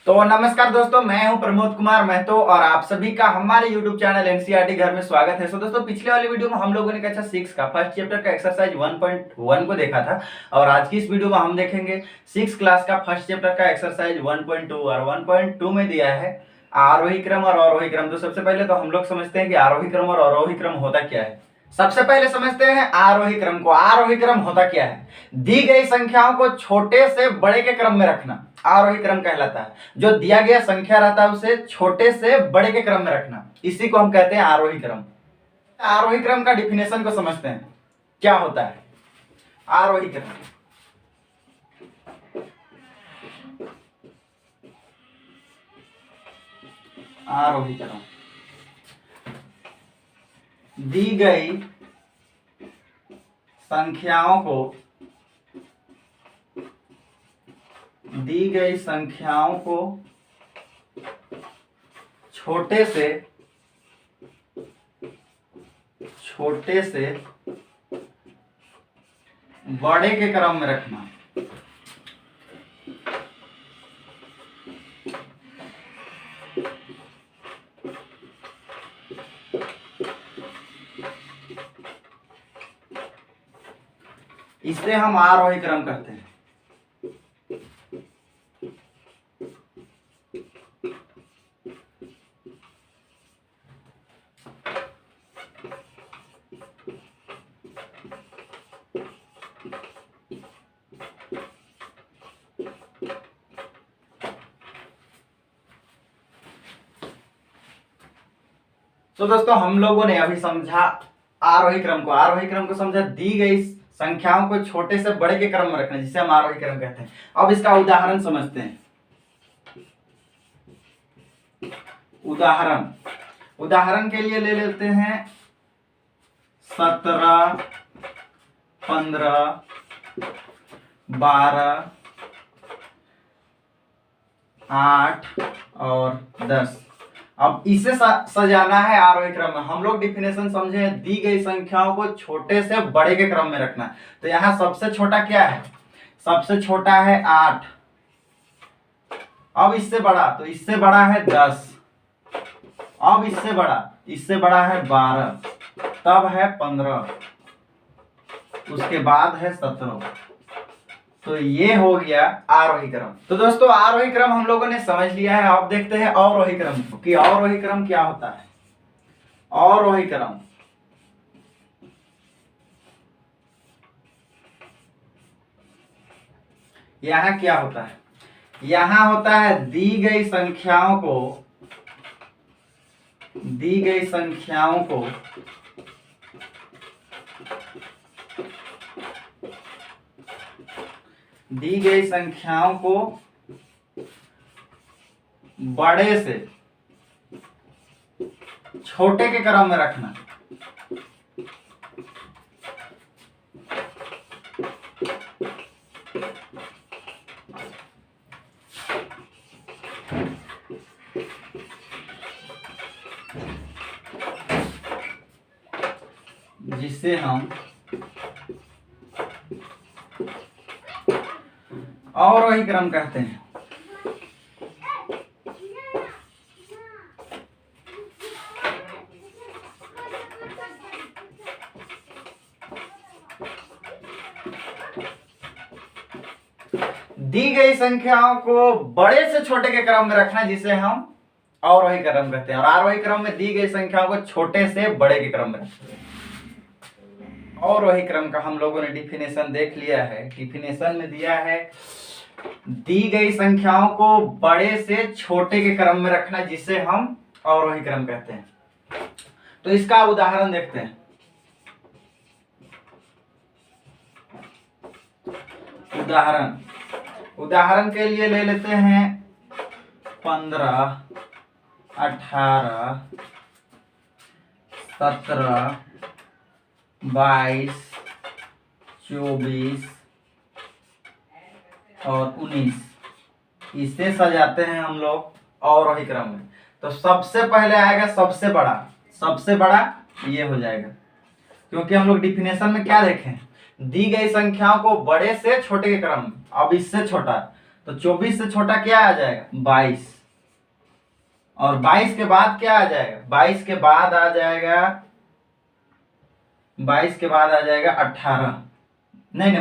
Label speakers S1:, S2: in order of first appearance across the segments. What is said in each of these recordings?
S1: तो नमस्कार दोस्तों, मैं हूं प्रमोद कुमार महतो और आप सभी का हमारे YouTube चैनल एनसीईआरटी घर में स्वागत है। दोस्तों, पिछले वाली वीडियो में हम लोगों ने कक्षा 6 का फर्स्ट चैप्टर का एक्सरसाइज 1.1 को देखा था और आज की इस वीडियो में हम देखेंगे 6 क्लास का फर्स्ट चैप्टर का एक्सरसाइज 1.2 और 1.2 में दिया है आरोही क्रम और अवरोही क्रम। तो सबसे पहले तो हम लोग समझते हैं कि आरोही क्रम और अवरोही क्रम होता क्या है। सबसे पहले समझते हैं आरोही क्रम को। आरोही क्रम होता क्या है? दी गई संख्याओं को छोटे से बड़े के क्रम में रखना आरोही क्रम कहलाता है। जो दिया गया संख्या रहता है उसे छोटे से बड़े के क्रम में रखना, इसी को हम कहते हैं आरोही क्रम। आरोही क्रम का डिफिनेशन को समझते हैं, क्या होता है आरोही क्रम। आरोही क्रम दी गई संख्याओं को छोटे से बड़े के क्रम में रखना। इसे हम आरोही क्रम कहते हैं। तो दोस्तों, हम लोगों ने अभी समझा आरोही क्रम को। आरोही क्रम को समझा, दी गई संख्याओं को छोटे से बड़े के क्रम में रखना, जिसे हम आरोही क्रम कहते हैं। अब इसका उदाहरण समझते हैं। उदाहरण के लिए ले लेते हैं 17, 15, 12, 8 और 10। अब इसे सजाना है आरोही क्रम में। हम लोग डिफिनेशन समझे, दी गई संख्याओं को छोटे से बड़े के क्रम में रखना। तो यहां सबसे छोटा क्या है? सबसे छोटा है 8। अब इससे बड़ा, तो इससे बड़ा है 10। अब इससे बड़ा है 12, तब है 15, उसके बाद है 17। तो ये हो गया आरोही क्रम। तो दोस्तों, आरोही क्रम हम लोगों ने समझ लिया है। अब देखते हैं अवरोही क्रम को, कि अवरोही क्रम क्या होता है। अवरोही क्रम यहां क्या होता है? यहां होता है दी गई संख्याओं को बड़े से छोटे के क्रम में रखना। जिसे हम अवरोही क्रम कहते हैं। दी गई संख्याओं को बड़े से छोटे के क्रम में रखना, जिसे हम अवरोही क्रम कहते हैं। और आरोही क्रम में दी गई संख्याओं को छोटे से बड़े के क्रम में रखते हैं। अवरोही क्रम का हम लोगों ने डिफिनेशन देख लिया है। डिफिनेशन में दिया है, दी गई संख्याओं को बड़े से छोटे के क्रम में रखना, जिसे हम अवरोही क्रम कहते हैं। तो इसका उदाहरण देखते हैं। उदाहरण के लिए ले लेते हैं 15, 18, 17, 22, 24 और 19। इसे सजाते हैं हम लोग अवरोही क्रम में। तो सबसे पहले आएगा सबसे बड़ा ये हो जाएगा, क्योंकि हम लोग डिफिनेशन में क्या देखें, दी गई संख्याओं को बड़े से छोटे के क्रम में। अब इससे छोटा, तो 24 से छोटा क्या आ जाएगा? 22। और 22 के बाद क्या आ जाएगा? 22 के बाद आ जाएगा 18। नहीं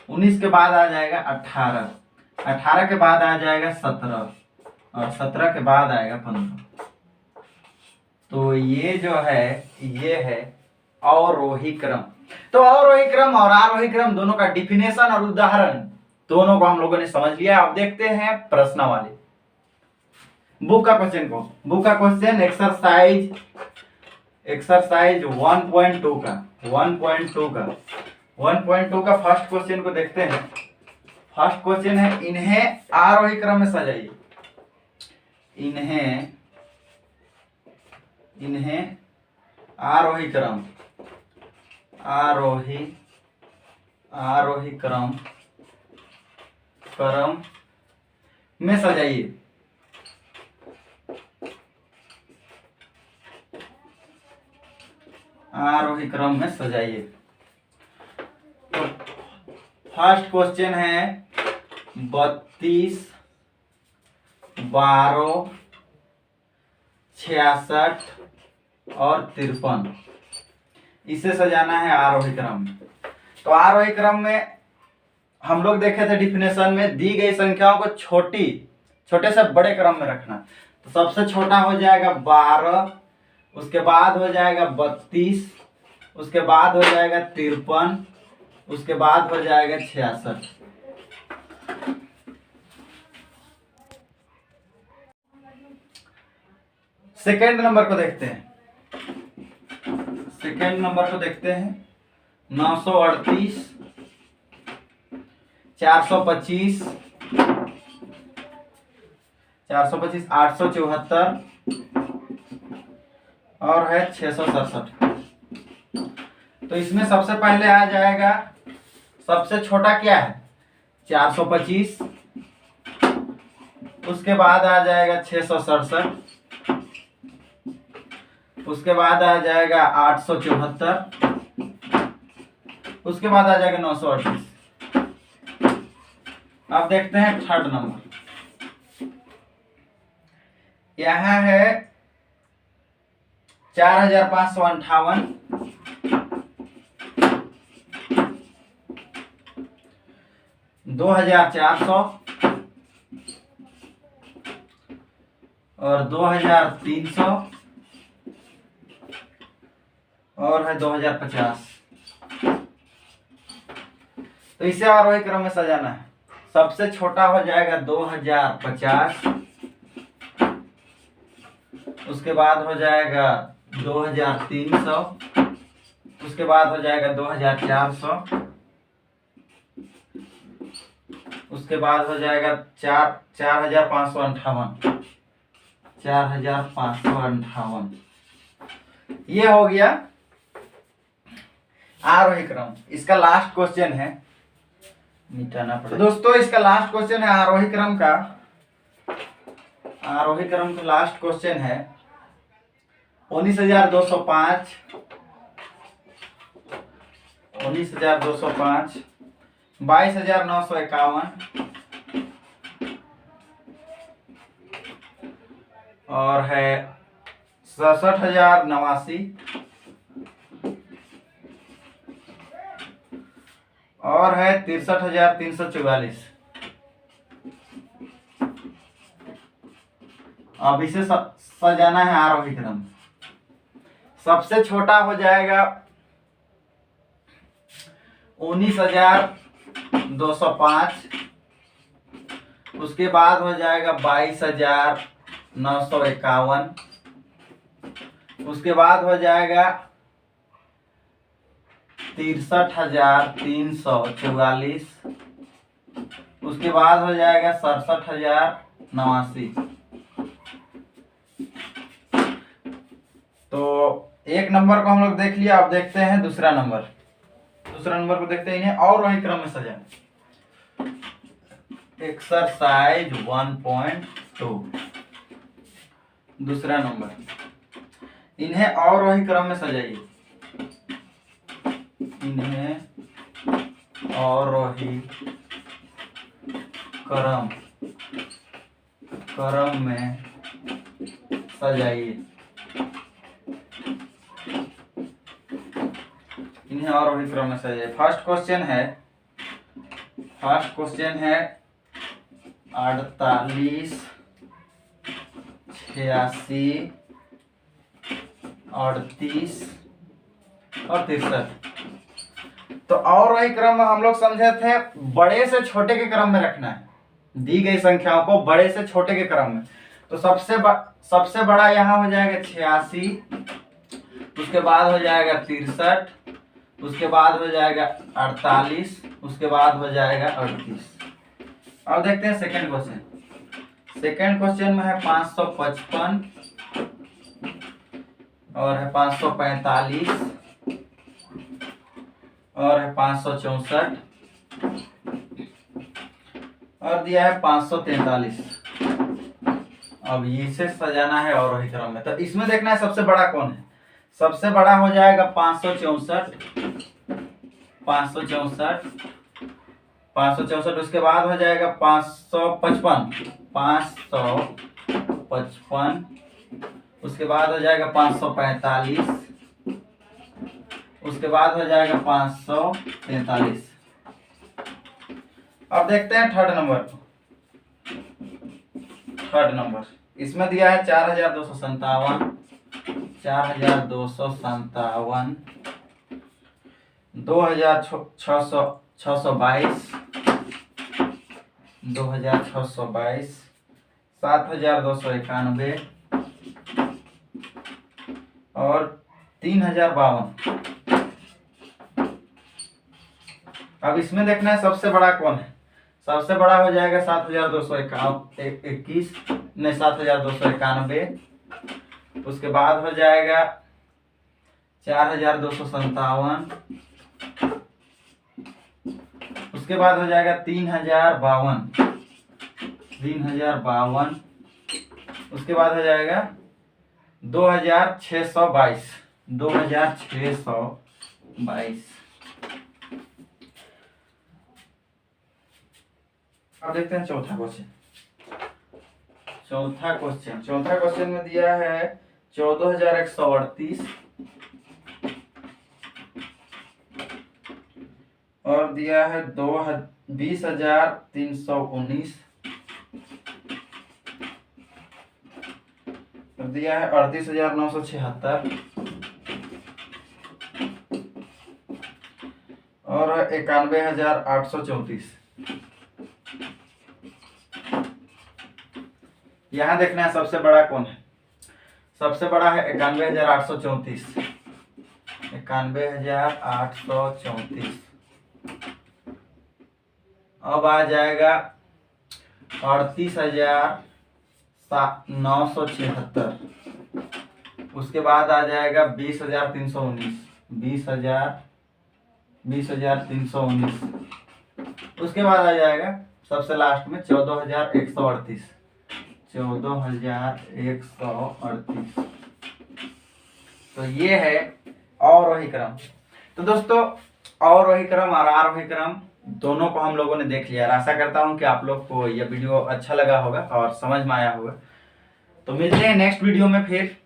S1: 19 के बाद आ जाएगा 18। 18 के बाद आ जाएगा 17 और 17 के बाद आएगा 15। तो ये जो है ये है अवरोही क्रम। तो अवरोही क्रम और आरोही क्रम दोनों का डिफिनेशन और उदाहरण दोनों को हम लोगों ने समझ लिया। अब देखते हैं प्रश्नावली। बुक का क्वेश्चन एक्सरसाइज 1.2 का फर्स्ट क्वेश्चन को देखते हैं। फर्स्ट क्वेश्चन है, इन्हें आरोही क्रम में सजाइए। इन्हें आरोही क्रम में सजाइए। आरोही क्रम में सजाइए। तो फर्स्ट क्वेश्चन है 32, 12, 66 और 53। इसे सजाना है आरोही क्रम में। तो आरोही क्रम में हम लोग देखे थे डिफिनेशन में, दी गई संख्याओं को छोटे से बड़े क्रम में रखना। तो सबसे छोटा हो जाएगा 12, उसके बाद हो जाएगा 32, उसके बाद हो जाएगा 53, उसके बाद हो जाएगा 66। सेकेंड नंबर को देखते हैं। 938, 425, 874 और है 667। तो इसमें सबसे पहले आ जाएगा, सबसे छोटा क्या है? 425, उसके बाद आ जाएगा 667, उसके बाद आ जाएगा 874, उसके बाद आ जाएगा 938। अब देखते हैं थर्ड नंबर। यहां है 4558, 2400 और 2300 और है 2050। तो इसे आरोही क्रम में सजाना है। सबसे छोटा हो जाएगा 2050, उसके बाद हो जाएगा 2300, उसके बाद हो जाएगा 2400, उसके बाद हो जाएगा 4558। ये हो गया आरोही क्रम। इसका लास्ट क्वेश्चन है, मिटाना पड़ेगा। तो दोस्तों इसका लास्ट क्वेश्चन है आरोही क्रम का। लास्ट क्वेश्चन है 19,205, 22,951 और है 67,089 और है 63,344। अब इसे सजाना है आरोही क्रम। सबसे छोटा हो जाएगा 19,205, उसके बाद हो जाएगा 22,951, उसके बाद हो जाएगा 63,344, उसके बाद हो जाएगा 67,089। तो एक नंबर को हम लोग देख लिया। अब देखते हैं दूसरा नंबर को देखते हैं। इन्हें और वही क्रम में सजाएं। एक्सरसाइज 1.2 दूसरा नंबर, इन्हें और वही क्रम में सजाइए। इन्हें और वही क्रम में सजाइए। इन्हें आरोही क्रम में सजाइए। फर्स्ट क्वेश्चन है 48, 86, 38 और 63। तो आरोही क्रम में हम लोग समझे थे बड़े से छोटे के क्रम में रखना है, दी गई संख्याओं को बड़े से छोटे के क्रम में। तो सबसे बड़ा यहाँ हो जाएगा 86, उसके बाद हो जाएगा 63, उसके बाद हो जाएगा 48, उसके बाद हो जाएगा 38। अब देखते हैं सेकंड क्वेश्चन में है 555 और है 545 और है 564 और दिया है 543। अब इसे सजाना है आरोही क्रम में। तो इसमें देखना है सबसे बड़ा कौन है। सबसे बड़ा हो जाएगा 564, उसके बाद हो जाएगा 555, उसके बाद हो जाएगा 545, उसके बाद हो जाएगा 543। अब देखते हैं थर्ड नंबर। इसमें दिया है 4257, 2622, 7291 और 3052। अब इसमें देखना है सबसे बड़ा कौन है। सबसे बड़ा हो जाएगा 7291, उसके बाद हो जाएगा 4257, उसके बाद हो जाएगा 3052, उसके बाद हो जाएगा 2622। अब देखते हैं चौथा क्वेश्चन में दिया है 14138 और दिया है 20319 और दिया है 38976 और 91834। यहां देखना है सबसे बड़ा कौन है। सबसे बड़ा है 91834। 91834। अब आ जाएगा 38976। उसके बाद आ जाएगा 20319। 20319। उसके बाद आ जाएगा सबसे लास्ट में 14138। 14138। तो ये है अवरोही क्रम। तो दोस्तों अवरोही क्रम और आरोही क्रम दोनों को हम लोगों ने देख लिया। आशा करता हूं कि आप लोग को यह वीडियो अच्छा लगा होगा और समझ में आया होगा। तो मिलते हैं नेक्स्ट वीडियो में फिर।